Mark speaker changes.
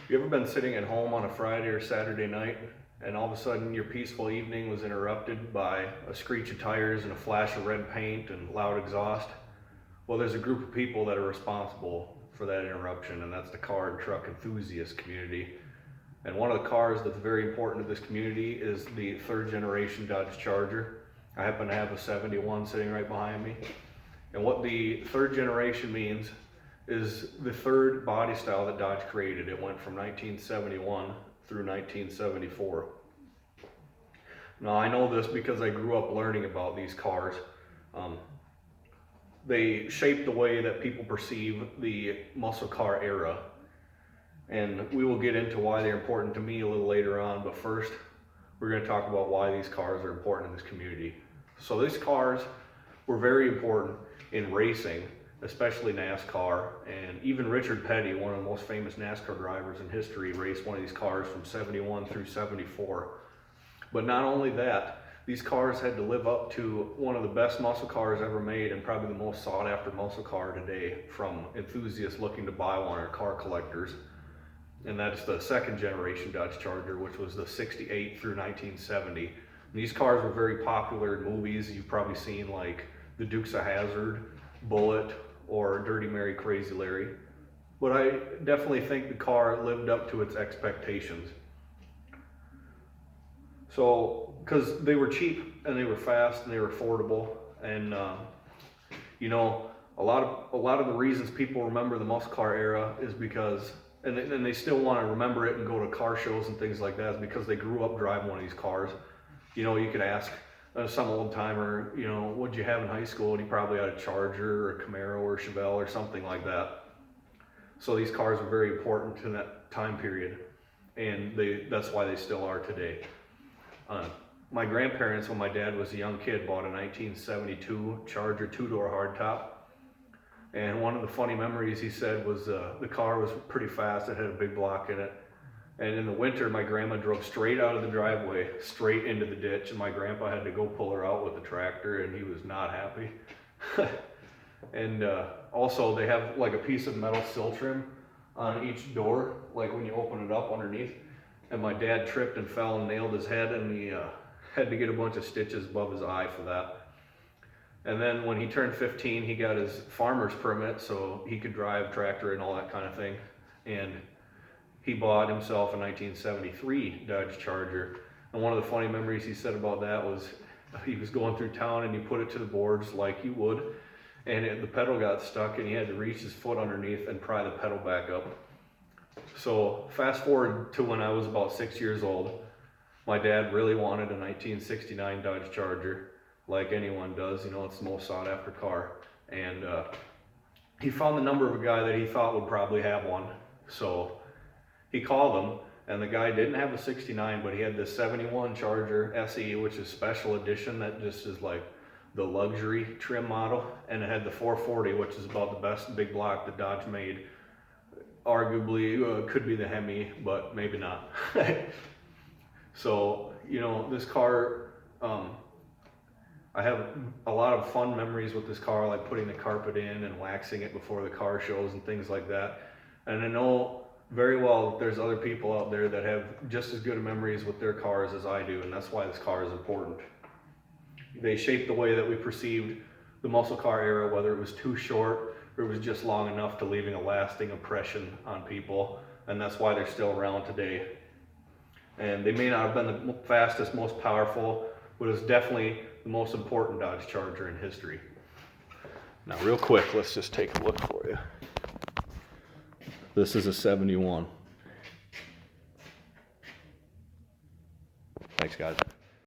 Speaker 1: You ever been sitting at home on a Friday or Saturday night and all of a sudden your peaceful evening was interrupted by a screech of tires and a flash of red paint and loud exhaust? Well, there's a group of people that are responsible for that interruption, and that's the car and truck enthusiast community. And one of the cars that's very important to this community is the third generation Dodge Charger. I happen to have a 71 sitting right behind me. And what the third generation means is the third body style that Dodge created. It went from 1971 through 1974. Now I know this because I grew up learning about these cars. They shaped the way that people perceive the muscle car era. And we will get into why they're important to me a little later on, but first we're going to talk about why these cars are important in this community. So these cars were very important in racing, especially NASCAR, and even Richard Petty, one of the most famous NASCAR drivers in history, raced one of these cars from 71 through 74. But not only that, these cars had to live up to one of the best muscle cars ever made and probably the most sought after muscle car today from enthusiasts looking to buy one or car collectors. And that's the second generation Dodge Charger, which was the 68 through 1970. And these cars were very popular in movies. You've probably seen like The Dukes of Hazzard, Bullitt, or Dirty Mary, Crazy Larry. But I definitely think the car lived up to its expectations. So, because they were cheap and they were fast and they were affordable, and you know, a lot of the reasons people remember the muscle car era is because, and they still want to remember it and go to car shows and things like that, is because they grew up driving one of these cars. You know, you could ask some old timer, you know, what'd you have in high school? And he probably had a Charger or a Camaro or a Chevelle or something like that. So these cars were very important in that time period, and that's why they still are today. My grandparents, when my dad was a young kid, bought a 1972 Charger two-door hardtop. And one of the funny memories he said was the car was pretty fast. It had a big block in it. And in the winter, my grandma drove straight out of the driveway, straight into the ditch. And my grandpa had to go pull her out with the tractor, and he was not happy. And also, they have like a piece of metal sill trim on each door, like when you open it up underneath. And my dad tripped and fell and nailed his head, and he had to get a bunch of stitches above his eye for that. And then when he turned 15, he got his farmer's permit so he could drive tractor and all that kind of thing. And he bought himself a 1973 Dodge Charger. And one of the funny memories he said about that was he was going through town and he put it to the boards like you would. And the pedal got stuck and he had to reach his foot underneath and pry the pedal back up. So fast forward to when I was about 6 years old, my dad really wanted a 1969 Dodge Charger, like anyone does. You know, it's the most sought after car. And he found the number of a guy that he thought would probably have one. So he called him, and the guy didn't have a 69, but he had this 71 Charger SE, which is special edition. That just is like the luxury trim model. And it had the 440, which is about the best big block that Dodge made. Arguably could be the Hemi, but maybe not. So, you know, this car, I have a lot of fun memories with this car, like putting the carpet in and waxing it before the car shows and things like that. And I know very well that there's other people out there that have just as good memories with their cars as I do, and that's why this car is important. They shaped the way that we perceived the muscle car era, whether it was too short or it was just long enough to leaving a lasting impression on people, and that's why they're still around today. And they may not have been the fastest, most powerful, but it's definitely the most important Dodge Charger in history. Now, real quick, let's just take a look for you. This is a 71. Thanks, guys.